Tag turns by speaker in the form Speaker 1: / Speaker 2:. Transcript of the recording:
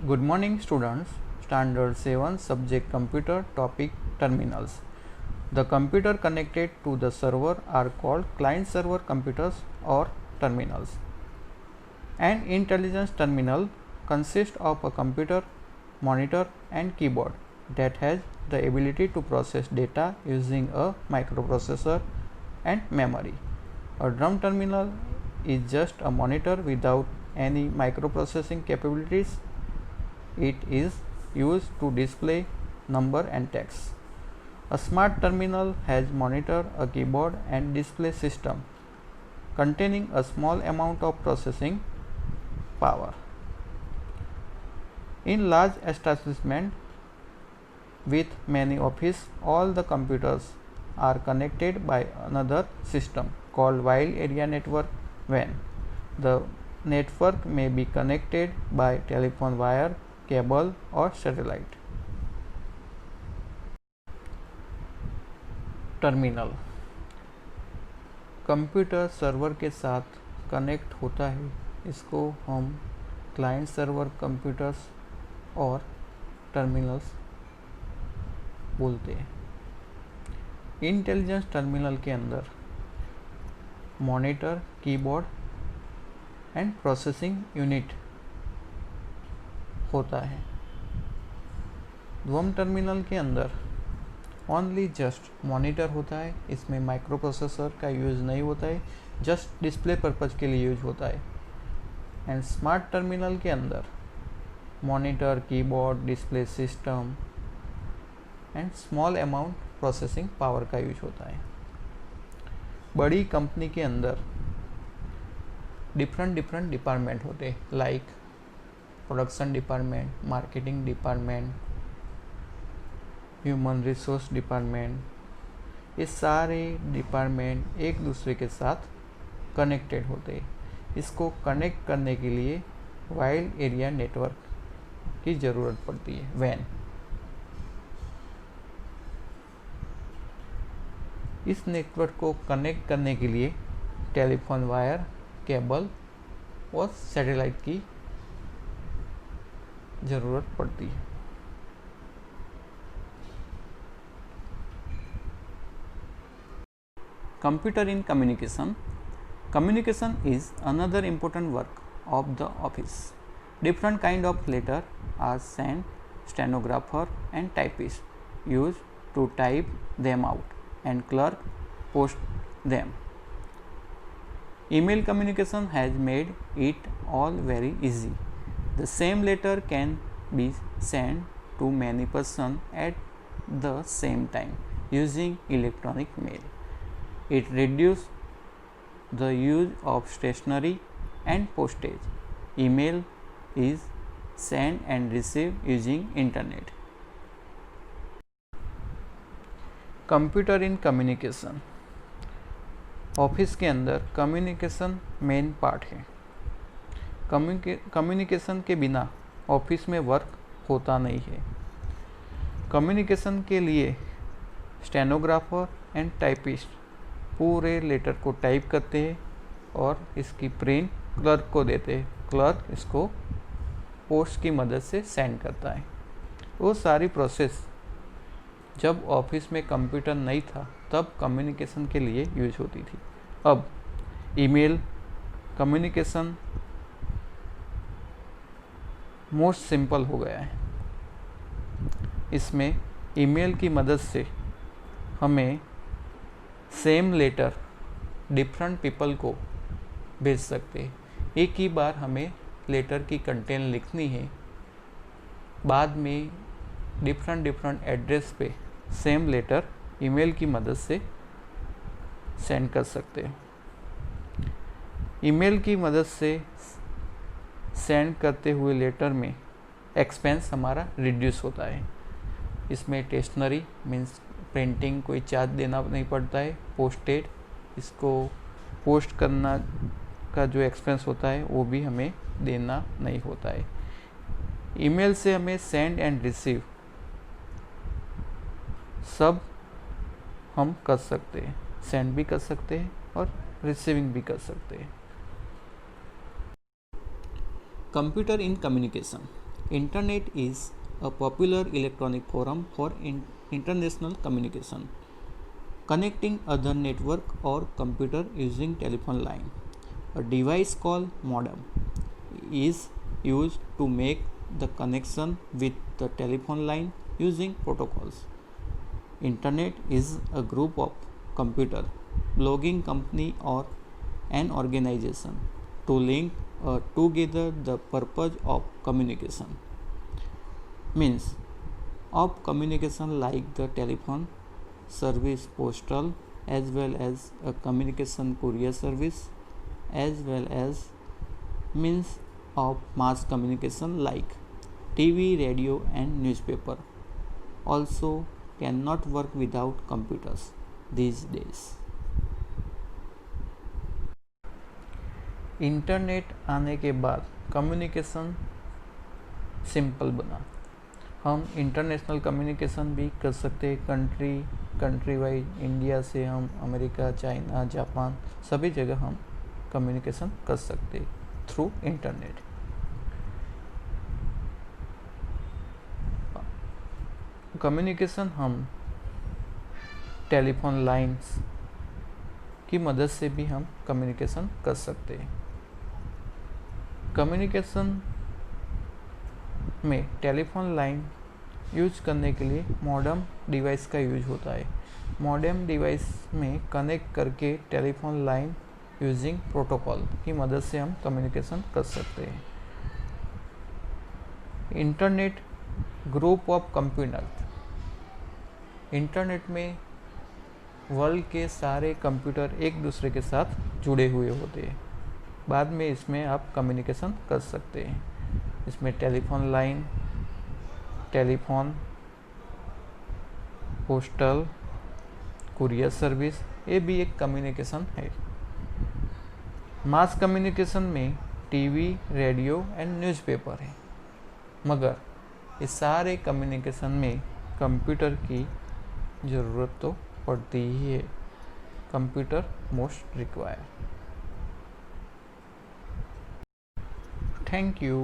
Speaker 1: Good morning students. Standard 7 subject computer topic terminals. The computer connected to the server are called client server computers or terminals. An intelligence terminal consists of a computer, monitor and keyboard that has the ability to process data using a microprocessor and memory. A dumb terminal is just a monitor without any microprocessing capabilities. It is used to display number and text. A smart terminal has monitor, a keyboard and display system containing a small amount of processing power. In large establishment with many offices, all the computers are connected by another system called wide area network WAN. The network may be connected by telephone wire, cable और satellite. Terminal computer server के साथ connect होता है, इसको हम client server computers और terminals बोलते हैं। इंटेलिजेंस टर्मिनल के अंदर monitor, keyboard and processing unit होता है। ड्वम टर्मिनल के अंदर ओनली जस्ट मॉनिटर होता है, इसमें माइक्रो प्रोसेसर का यूज़ नहीं होता है, जस्ट डिस्प्ले पर्पज़ के लिए यूज होता है। एंड स्मार्ट टर्मिनल के अंदर monitor, keyboard, display system and small amount processing power का यूज होता है। बड़ी कंपनी के अंदर डिफरेंट डिपार्टमेंट होते हैं, like production department, marketing department, human resource department. ये सारे डिपार्टमेंट एक दूसरे के साथ कनेक्टेड होते हैं। इसको कनेक्ट करने के लिए वाइड एरिया नेटवर्क की ज़रूरत पड़ती है, वैन। इस नेटवर्क को कनेक्ट करने के लिए टेलीफोन वायर, केबल और सैटेलाइट की ज़रूरत पड़ती है। Computer in communication. Communication is another important work of the office. Different kind of letter are sent. Stenographer and typist use to type them out, and clerk post them. Email communication has made it all very easy. The same letter can be sent to many persons at the same time using electronic mail. It reduces the use of stationery and postage. Email is sent and received using internet. Computer in communication. Office के अंदर communication main part है। Communication के बिना office में work होता नहीं है। Communication के लिए स्टेनोग्राफर एंड टाइपिस्ट पूरे लेटर को टाइप करते हैं और इसकी प्रिंट क्लर्क को देते हैं। क्लर्क इसको पोस्ट की मदद से सेंड करता है। वो सारी प्रोसेस जब ऑफिस में कंप्यूटर नहीं था तब कम्युनिकेशन के लिए यूज होती थी। अब ईमेल कम्युनिकेशन मोस्ट सिंपल हो गया है। इसमें ईमेल की मदद से हमें सेम लेटर डिफरेंट पीपल को भेज सकते हैं। एक ही बार हमें लेटर की कंटेंट लिखनी है, बाद में डिफरेंट एड्रेस पे सेम लेटर ईमेल की मदद से सेंड कर सकते हैं। ईमेल की मदद से सेंड करते हुए लेटर में एक्सपेंस हमारा रिड्यूस होता है। इसमें स्टेशनरी मीन्स प्रिंटिंग कोई चार्ज देना नहीं पड़ता है। पोस्टेड इसको पोस्ट करना का जो एक्सपेंस होता है वो भी हमें देना नहीं होता है। ईमेल से हमें सेंड एंड रिसीव सब हम कर सकते हैं, सेंड भी कर सकते हैं और रिसीविंग भी कर सकते हैं। Computer in communication. Internet is a popular electronic forum for international communication, connecting other network or computer using telephone line. A device called modem is used to make the connection with the telephone line using protocols. Internet is a group of computer, blogging company or an organization to link together the purpose of communication. Means of communication like the telephone service, postal, as well as a communication courier service, as well as means of mass communication like TV, radio and newspaper also cannot work without computers these days. Internet आने के बाद communication simple बना। हम international communication भी कर सकते हैं, country wise, India से हम अमेरिका, चाइना, जापान सभी जगह हम कम्युनिकेशन कर सकते हैं थ्रू इंटरनेट। कम्युनिकेशन हम टेलीफोन लाइंस की मदद से भी हम कम्युनिकेशन कर सकते हैं। कम्युनिकेशन में टेलीफोन लाइन यूज करने के लिए मॉडेम डिवाइस का यूज होता है। मॉडेम डिवाइस में कनेक्ट करके टेलीफोन लाइन यूजिंग प्रोटोकॉल की मदद से हम कम्युनिकेशन कर सकते हैं। Internet group of computer, internet में वर्ल्ड के सारे कंप्यूटर एक दूसरे के साथ जुड़े हुए होते हैं। बाद में इसमें आप कम्युनिकेशन कर सकते हैं। इसमें telephone line, telephone, postal, courier service, ये भी एक कम्युनिकेशन है। मास कम्युनिकेशन में टीवी, रेडियो एंड न्यूज़पेपर है, मगर इस सारे कम्युनिकेशन में कंप्यूटर की ज़रूरत तो पड़ती ही है। Computer most required. Thank you.